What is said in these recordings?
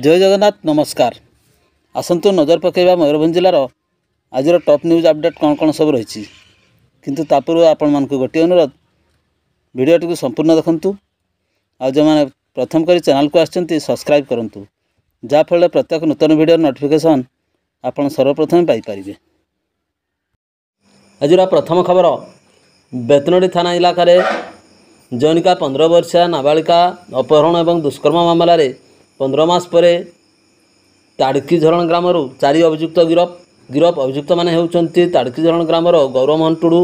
जय जगन्नाथ नमस्कार। आसतु नजर पकेबा मयूरभंज जिलार आज टॉप न्यूज अपडेट कौन कौन सब रही किंतु तापूर्व आपण मानक गोटे अनुरोध वीडियोटी को संपूर्ण देखंतु आ जो मैंने प्रथम करी चैनल को आछंती सब्सक्राइब करंतु जाफल प्रत्येक नूतन वीडियो नोटिफिकेशन आपण सर्वप्रथम पाई परिबे। आज प्रथम खबर बेतनोडी थाना इलाका जौनिका 15 वर्षीय नाबालिका अपहरण और दुष्कर्म मामलें 15 मास पर ताड़की झरण ग्राम 4 अभियुक्त गिरफ अभियुक्त मैंने होती ताड़की झरण ग्राम गौरमोहन टुडू,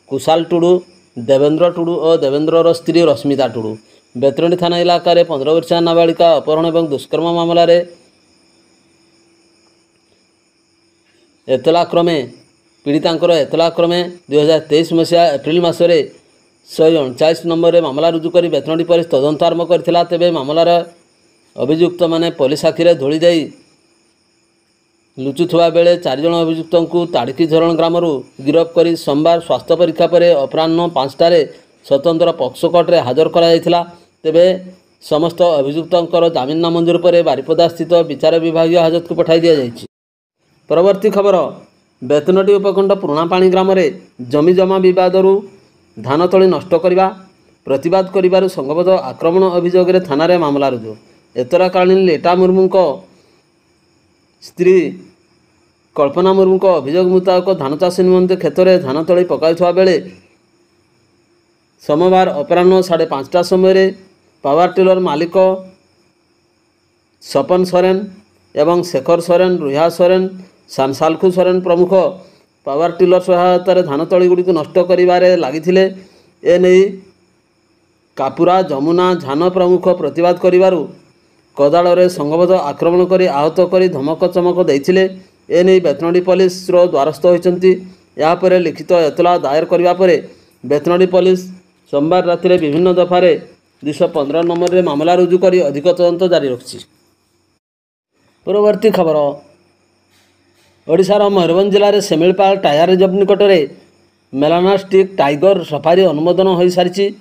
कुशाल टुडू, देवेंद्र टुडू और देवेंद्र स्त्री रश्मिता टुडू। बेतनोडी थाना इलाका 15 वर्षीय नाबालिका अपहरण और दुष्कर्म मामलें एतला क्रमे पीड़ितांकर एतला क्रमे 2023 मसीहा एप्रिल मसरे 149 नंबर में मामला रुजु कर बेतनोडी पुलिस तदंत आरंभ करथिला। तेबे मामलार अभियुक्त माने पुलिस आखिरे धूली दे लुचुवा बेले 4 जन अभियुक्त को ताड़की झरण ग्राम गिरफ कर सोमवार स्वास्थ्य परीक्षा पर अपराह्न 5टार स्वतंत्र पक्सो कोर्टे हाजर करा। तेबे समस्त अभियुक्तर जमीन नामंजूर पर बारिपदा स्थित विचार विभाग हाजत को पठाई दि जाएगी। परवर्ती खबर बेतनोडी उपखंड पुराणापाणी ग्राम जमी जमा बदरू धान तली नष्ट करने प्रतिवाद कर संघबद्ध आक्रमण अभियोग थाना मामला रुजु। एतराकालीन लेटा मुर्मू स्त्री कल्पना मुर्मू अभियोग मुताबक धान चाष निमंते क्षेत्र में धान तली पकाउवा बेले सोमवार अपराह्न 5:30 समय पावर टिलर मालिक सपन सोरेन एवं शेखर सोरेन, रुहा सोरेन, सानसालखु सोरेन प्रमुख पावर टिलर सहायतार धान तलीगुड़ी को नष्ट कर लगी। एने कापुरा, जमुना, झान प्रमुख प्रतिवाद करिबारु कदाल संघबद्ध आक्रमण कर आहत कर धमक चमक देते। एने बेतनोडी पुलिस द्वारस्थ होती। यापर लिखित एतला दायर करने पर बेतनोडी पुलिस सोमवार राति विभिन्न दफार 215 नंबर में मामला रुजु कर अधिक तदंत जारी रखी। परवर्ती खबर ओडिशार मयूरभंज जिले में सेमिलपाल टायर रिजर्व निकट में मेलानास्टिक टाइगर सफारी अनुमोदन हो सारी।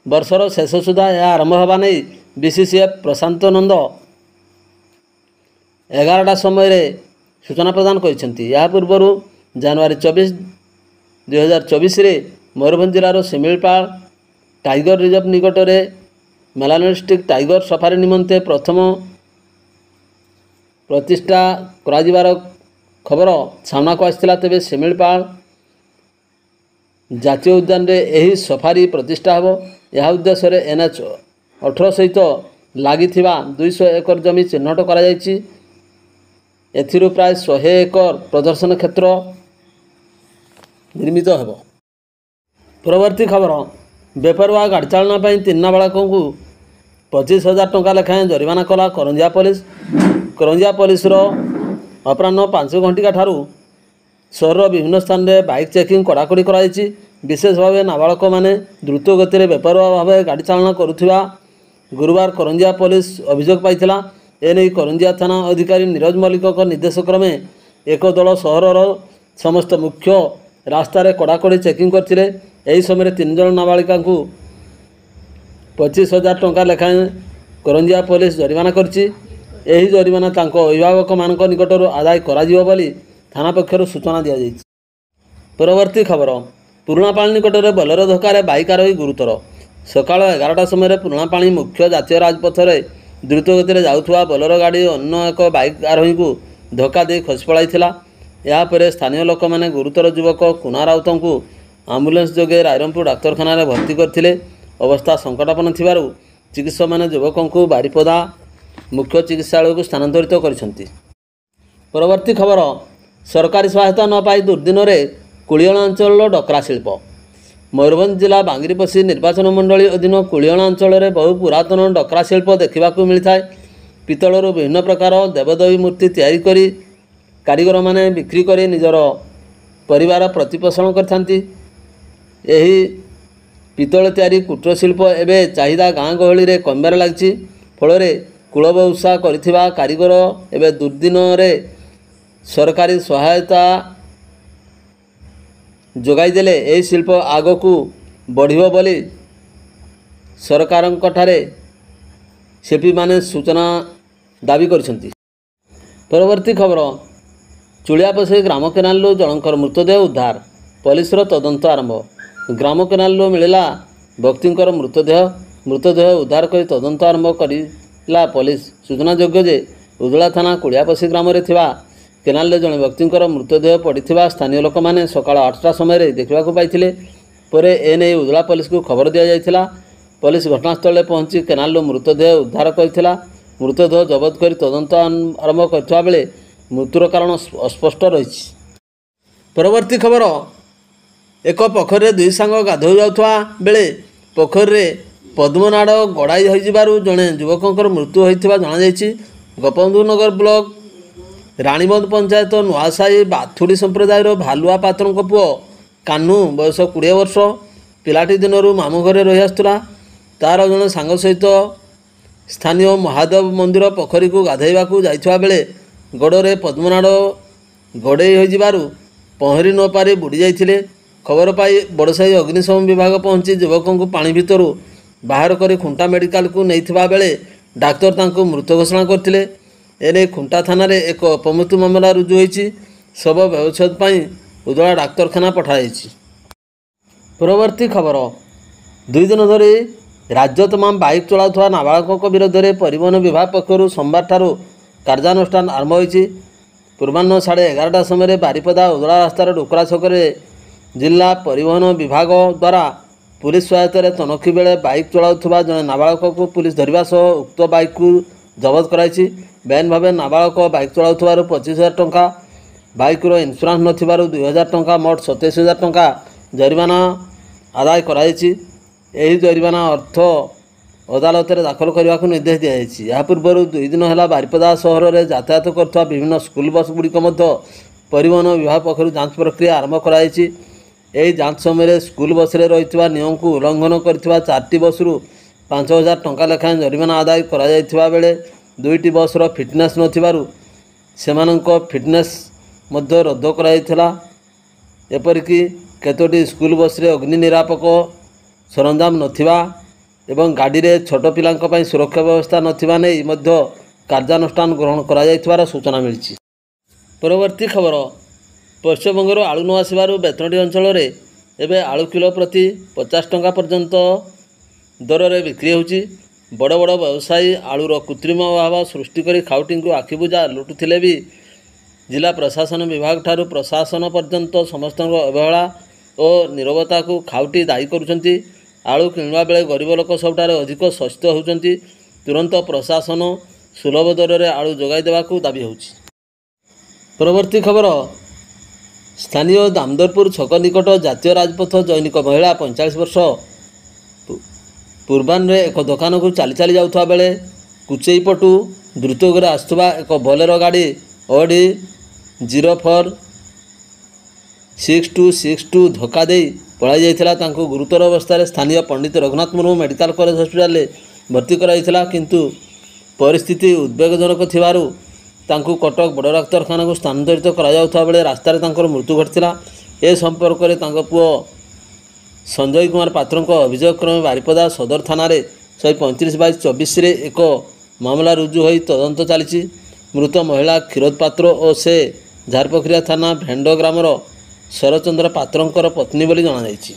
वर्षर शेष सुधा यह आरंभ होगा नहीं बीसीसीएफ प्रशांत नंद 11टा समय सूचना प्रदान करछंती। या पूर्व जनवरी 24, 2024 मयूरभंज जिलार सेमिलपाल टाइगर रिजर्व निकट में मेलानास्टिक टाइगर सफारी निमंते प्रथम प्रतिष्ठा कराजिबार खबर सामना को आसाला। तेबे सेमिलपाल जातीय उद्यान रे यही सफारी प्रतिष्ठा हो। यह उद्देश्य NH 18 सहित लगी 200 एकर जमी चिन्हट कर प्राय 100 एकर प्रदर्शन क्षेत्र निर्मित हो। परवर्ती खबर बेपरवा गाड़ी चालना 3 नाबालकों को 25,000 टंका लेखाएं जरिमाना कला करंजिया पुलिस। करंजिया पुलिस अपराह्न 5 घंटिका ठारू सहर विभिन्न स्थान में बाइक चेकिंग कड़ाकड़ी कराई। विशेष भाव नाबालक मैंने द्रुत गति बेपरवा भाव गाड़ी चालना करुवा गुरुवार करंजिया पुलिस अभियोग पाइथिला। एने करंजिया थाना अधिकारी नीरज मल्लिक निर्देश क्रमे एक दल सहर समस्त मुख्य रास्तार कड़ाकड़ी चेकिंग करथिले। एही समय 3 जन नाबालिका को 25,000 टंका लेखाएं करंजिया पुलिस जरिमाना करछि। यही जरिमाना अभिभावक मान निकट आदाय करा बोली थाना पक्षर सूचना दि जाएगी। परवर्ती खबर पुराणापाणी निकट में बोलेरो धक्कार बाइक आरोही गुरुतर। सकाल 11टा समय पुराणापाणी मुख्य जातीय राजपथ में द्रुत गति जाऊथुवा बोलेरो गाड़ी अन्य एक बाइक आरोही को धक्का दे खसी पड़ाइथिला। यापर स्थानीय लोक मैंने गुरुतर युवक कुना राउत को आम्बुलेंस जोगे रायरंगपुर डाक्तखाना भर्ती करथिले। अवस्था संकटापन्न थिबारु चिकित्सक मैंने युवक को बारिपदा मुख्य चिकित्सालय को स्थानांतरित करछंती। परवर्ती खबर सरकारी सहायता न पाई दुर्दिन कुलियणा अंचल डकरा शिल्प। मयूरभंज जिला बांगीरपसी निर्वाचन मंडली अधीन कुलियणा अंचल में बहु पुरातन डकरा शिल्प देखा मिलता है। पितलर विभिन्न प्रकार देवदेवी मूर्ति तैयारी करी कारीगर माने बिक्री करी निजर परिवार प्रतिपोषण करथांती। एही पितल तैयारी कुटीर शिल्प एवं चाहिदा गाँ गहली रे कमबार लगी। फल कूलबहुषा करिथिबा कारीगर एवं दुर्दिन सरकारी सहायता जोगाई देले एही शिल्प आगकू बढ़िबो बोली सरकारंक ठारे शिल्पी माने सूचना ଦାବି କରିଛନ୍ତି। ପରବର୍ତ୍ତୀ ଖବର, ଚୁଳିଆପୋଷି ଗ୍ରାମ କେନାଲରୁ ଜଣଙ୍କର ମୃତଦେହ ଉଦ୍ଧାର, ପୋଲିସର ତଦନ୍ତ ଆରମ୍ଭ। ଗ୍ରାମ କେନାଲରୁ ମିଳିଲା ବ୍ୟକ୍ତିଙ୍କର ମୃତଦେହ ଉଦ୍ଧାର କରି ତଦନ୍ତ ଆରମ୍ଭ କରିଲା ପୋଲିସ। ସୂଚନାଯୋଗ୍ୟ ଯେ ଉଦଳା ଥାନା କୁଳିଆପୋଷି ଗ୍ରାମରେ ଥିବା କେନାଲରେ ଜଣେ ବ୍ୟକ୍ତିଙ୍କର ମୃତଦେହ ପଡ଼ିଥିବା ସ୍ଥାନୀୟ ଲୋକମାନେ ସକାଳ 8ଟା ସମୟରେ ଦେଖିବାକୁ ପାଇଥିଲେ। ପରେ ଏନେଇ ଉଦଳା ପୋଲିସକୁ ଖବର ଦିଆଯାଇଥିଲା। ପୋଲିସ ଘଟଣାସ୍ଥଳରେ ପହଞ୍ଚି କେନାଲରୁ ମୃତଦେହ ଉଦ୍ଧାର କରିଥିଲା। ମୃତଦେହ ଜବତ କରି ତଦନ୍ତ ଆରମ୍ଭ କରିଥିବା ବେଳେ ମୃତ୍ୟୁର କାରଣ ଅସ୍ପଷ୍ଟ ରହିଛି। ପରବର୍ତ୍ତୀ ଖବର, ଏକ ପୋଖରୀରେ ଦୁଇ ସାଙ୍ଗ ଗାଧୋଇ ଯାଉଥିବା ବେଳେ ପୋଖରୀରେ ପଦ୍ମନାଡ଼ ଗଡ଼ାଇ ହୋଇଯିବାରୁ ଜଣେ ଯୁବକଙ୍କର ମୃତ୍ୟୁ ହୋଇଥିବା ଜଣାଯାଇଛି। ଗୋପବନ୍ଧୁନଗର ବ୍ଲକ ରାଣୀବନ୍ଧ ପଞ୍ଚାୟତ ନୂଆସାହି ବାଥୁଡ଼ି ସମ୍ପ୍ରଦାୟର ଭାଲୁଆ ପାତ୍ରଙ୍କ ପୁଅ କାହ୍ନୁ ବୟସ 20 ବର୍ଷ। ପିଲାଟି ଦିନରୁ ମାମୁଁ ଘରେ ରହି ଆସୁଥିଲା। ତା'ର ଜଣେ ସାଙ୍ଗ ସହିତ ସ୍ଥାନୀୟ ମହାଦେବ ମନ୍ଦିର ପୋଖରୀକୁ ଗାଧୋଇବାକୁ ଯାଇଥିବା ବେଳେ ଗୋଡ଼ରେ ପଦ୍ମନାଡ଼ ଗଡ଼େଇ ହୋଇଯିବାରୁ ପହଁରି ନ ପାରି ବୁଡ଼ି ଯାଇଥିଲେ। ଖବର ପାଇ ବଡ଼ସାହି ଅଗ୍ନିଶମ ବିଭାଗ ପହଞ୍ଚି ଯୁବକଙ୍କୁ ପାଣି ଭିତରୁ ବାହାର କରି ଖୁଣ୍ଟା ମେଡ଼ିକାଲକୁ ନେଇଥିବା ବେଳେ ଡାକ୍ତର ତାଙ୍କୁ ମୃତ ଘୋଷଣା କରିଥିଲେ। ଏନେଇ ଖୁଣ୍ଟା ଥାନାରେ ଏକ ଅପମୃତ୍ୟୁ ମାମଲା ରୁଜୁ ହୋଇଛି। ଶବ ବ୍ୟବଚ୍ଛେଦ ପାଇଁ ଉଦଳା ଡାକ୍ତରଖାନା ପଠାଯାଇଛି। ପରବର୍ତ୍ତୀ ଖବର, 2 ଦିନ ଧରି ରାଜ୍ୟ ତମାମ ବାଇକ୍ ଚଳାଉଥିବା ନାବାଳକଙ୍କ ବିରୋଧରେ ପରିବହନ ବିଭାଗ ପକ୍ଷରୁ ସୋମବାରଠାରୁ କାର୍ଯ୍ୟାନୁଷ୍ଠାନ ଆରମ୍ଭ ହୋଇଛି। ପୂର୍ବାହ୍ନ 11:30 ସମୟରେ ବାରିପଦା ଉଦଳା ରାସ୍ତାର ଡୋକରା ଛକରେ ଜିଲ୍ଲା ପରିବହନ ବିଭାଗ ଦ୍ୱାରା ପୁଲିସ ସହାୟତାରେ ତନଖି ବେଳେ ବାଇକ୍ ଚଳାଉଥିବା ଜଣେ ନାବାଳକକୁ ପୁଲିସ ଧରିବା ସହ ଉକ୍ତ ବାଇକ୍କୁ ଜବତ କରାଯାଇଛି। ବେଆଇନ ଭାବେ ନାବାଳକ ବାଇକ୍ ଚଳାଉଥିବାରୁ 25,000 ଟଙ୍କା, ବାଇକ୍ର ଇନ୍ସୁରାନ୍ସ ନଥିବାରୁ 2,000 ଟଙ୍କା, ମୋଟ 27,000 ଟଙ୍କା ଜରିମାନା ଆଦାୟ କରାଯାଇଛି। ଏହି ଜରିମାନା ଅର୍ଥ ଅଦାଲତରେ ଦାଖଲ କରିବାକୁ ନିର୍ଦ୍ଦେଶ ଦିଆଯାଇଛି। ଏହା ପୂର୍ବରୁ 2 ଦିନ ହେଲା ବାରିପଦା ସହରରେ ଯାତାୟାତ କରୁଥିବା ବିଭିନ୍ନ ସ୍କୁଲ ବସ୍ ଗୁଡ଼ିକ ମଧ୍ୟ ପରିବହନ ବିଭାଗ ପକ୍ଷରୁ ଯାଞ୍ଚ ପ୍ରକ୍ରିୟା ଆରମ୍ଭ କରାଯାଇଛି। ଏହି ଯାଞ୍ଚ ସମୟରେ ସ୍କୁଲ ବସ୍ରେ ରହିଥିବା ନିୟମକୁ ଉଲ୍ଲଂଘନ କରିଥିବା 4ଟି ବସ୍ରୁ 5,000 ଟଙ୍କା ଲେଖାଏଁ ଜରିମାନା ଆଦାୟ କରାଯାଇଥିବା ବେଳେ 2ଟି ବସ୍ର ଫିଟନେସ୍ ନଥିବାରୁ ସେମାନଙ୍କ ଫିଟନେସ୍ ମଧ୍ୟ ରଦ୍ଦ କରାଯାଇଥିଲା। ଏପରିକି କେତୋଟି ସ୍କୁଲ ବସ୍ରେ ଅଗ୍ନି ନିରାପକ ସରଞ୍ଜାମ ନଥିବା ଏବଂ ଗାଡ଼ିରେ ଛୋଟ ପିଲାଙ୍କ ପାଇଁ ସୁରକ୍ଷା ବ୍ୟବସ୍ଥା ନଥିବା ନେଇ ମଧ୍ୟ କାର୍ଯ୍ୟାନୁଷ୍ଠାନ ଗ୍ରହଣ କରାଯାଇଥିବାର ସୂଚନା ମିଳିଛି। ପରବର୍ତ୍ତୀ ଖବର, ପଶ୍ଚିମବଙ୍ଗରୁ ଆଳୁ ନ ଆସିବାରୁ ବେତନଟୀ ଅଞ୍ଚଳରେ ଏବେ ଆଳୁ କିଲୋ ପ୍ରତି 50 ଟଙ୍କା ପର୍ଯ୍ୟନ୍ତ ଦରରେ ବିକ୍ରି ହେଉଛି। ବଡ଼ ବଡ଼ ବ୍ୟବସାୟୀ ଆଳୁର କୃତ୍ରିମ ଅଭାବ ସୃଷ୍ଟି କରି ଖାଉଟିଙ୍କୁ ଆଖିବୁଜା ଲୁଟୁଥିଲେ ବି ଜିଲ୍ଲା ପ୍ରଶାସନ ବିଭାଗ ଠାରୁ ପ୍ରଶାସନ ପର୍ଯ୍ୟନ୍ତ ସମସ୍ତଙ୍କ ଅବହେଳା ଓ ନୀରବତାକୁ ଖାଉଟି ଦାୟୀ କରୁଛନ୍ତି। ଆଳୁ କିଣିବା ବେଳେ ଗରିବ ଲୋକ ସବୁଠାରେ ଅଧିକ ଶୋଷିତ ହେଉଛନ୍ତି। ତୁରନ୍ତ ପ୍ରଶାସନ ସୁଲଭ ଦରରେ ଆଳୁ ଯୋଗାଇ ଦେବାକୁ ଦାବି ହେଉଛି। ପରବର୍ତ୍ତୀ ଖବର, ସ୍ଥାନୀୟ ଦାମୋଦରପୁର ଛକ ନିକଟ ଜାତୀୟ ରାଜପଥ ଜୈନିକ ମହିଳା 45 ବର୍ଷ ପୂର୍ବାହ୍ନରେ ଏକ ଦୋକାନକୁ ଚାଲି ଚାଲି ଯାଉଥିବା ବେଳେ କୁଚେଇ ପଟୁ ଦ୍ରୁତଗତିରେ ଆସୁଥିବା ଏକ ବୋଲେରୋ ଗାଡ଼ି ଅଡି 046262 ଧକ୍କା ଦେଇ ପଳାଇ ଯାଇଥିଲା। ତାଙ୍କୁ ଗୁରୁତର ଅବସ୍ଥାରେ ସ୍ଥାନୀୟ ପଣ୍ଡିତ ରଘୁନାଥ ମୁର୍ମୁ ମେଡ଼ିକାଲ କଲେଜ ହସ୍ପିଟାଲରେ ଭର୍ତ୍ତି କରାଯାଇଥିଲା, କିନ୍ତୁ ପରିସ୍ଥିତି ଉଦ୍ବେଗଜନକ ଥିବାରୁ ତାଙ୍କୁ କଟକ ବଡ଼ ଡାକ୍ତରଖାନାକୁ ସ୍ଥାନାନ୍ତରିତ କରାଯାଉଥିବା ବେଳେ ରାସ୍ତାରେ ତାଙ୍କର ମୃତ୍ୟୁ ଘଟିଥିଲା। ଏ ସମ୍ପର୍କରେ ତାଙ୍କ ପୁଅ ସଞ୍ଜୟ କୁମାର ପାତ୍ରଙ୍କ ଅଭିଯୋଗ କ୍ରମେ ବାରିପଦା ସଦର ଥାନାରେ 135/24ରେ ଏକ ମାମଲା ରୁଜୁ ହୋଇ ତଦନ୍ତ ଚାଲିଛି। ମୃତ ମହିଳା କ୍ଷୀରୋଦ ପାତ୍ର ଓ ସେ ଝାରପୋଖରିଆ ଥାନା ଭେଣ୍ଡ ଗ୍ରାମର ଶରଚନ୍ଦ୍ର ପାତ୍ରଙ୍କର ପତ୍ନୀ ବୋଲି ଜଣାଯାଇଛି।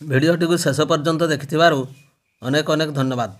ଭିଡ଼ିଓଟିକୁ ଶେଷ ପର୍ଯ୍ୟନ୍ତ ଦେଖିଥିବାରୁ ଅନେକ ଅନେକ ଧନ୍ୟବାଦ।